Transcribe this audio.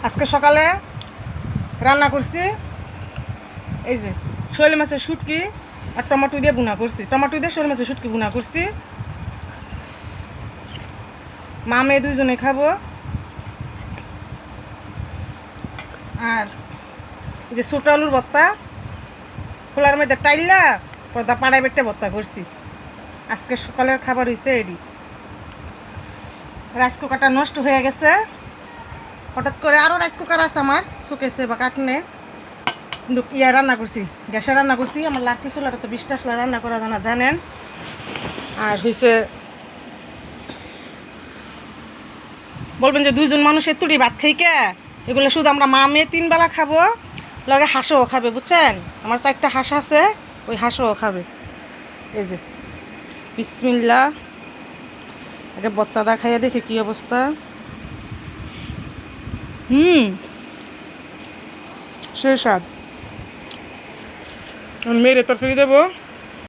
আজকে সকালে রান্না করছি এই যে শৈল মাছের শুটকি আর টমেটো দিয়ে বুনা করছি, টমেটো দিয়ে শৈল মাছের শুটকি বুনা করছি। মা মেয়ে দুইজনে খাবো। আর এই যে ছোট আলুর ভর্তা, খোলার মধ্যে টাইল্লা পর্দা পাড়ায় বেটে ভর্তা করছি। আজকে সকালের খাবার হয়েছে এডি। রাইস কুকারটা নষ্ট হয়ে গেছে, হঠাৎ করে আরও রাইস কুকার আছে আমার শুকেছে বা কাটনে, কিন্তু ইয়া রান্না করছি, গ্যাসে রান্না করছি। আমার লাঠি চুলাটা তো 20টা চুলা রান্না করা জানা জানেন। আর হয়েছে বলবেন যে দুইজন মানুষ এতুটি ভাত খাইকে, এগুলো শুধু আমরা মা মেয়ে 3 বেলা খাবো, লগে হাঁসও খাবে, বুঝছেন? আমার 4টা হাঁস আছে, ওই হাঁসও খাবে। এই যে বিসমিল্লাহ, আগে বত্তাদা খাইয়া দেখি কি অবস্থা। সেই স্বাদ। মেয়ের তরকারি দেবো।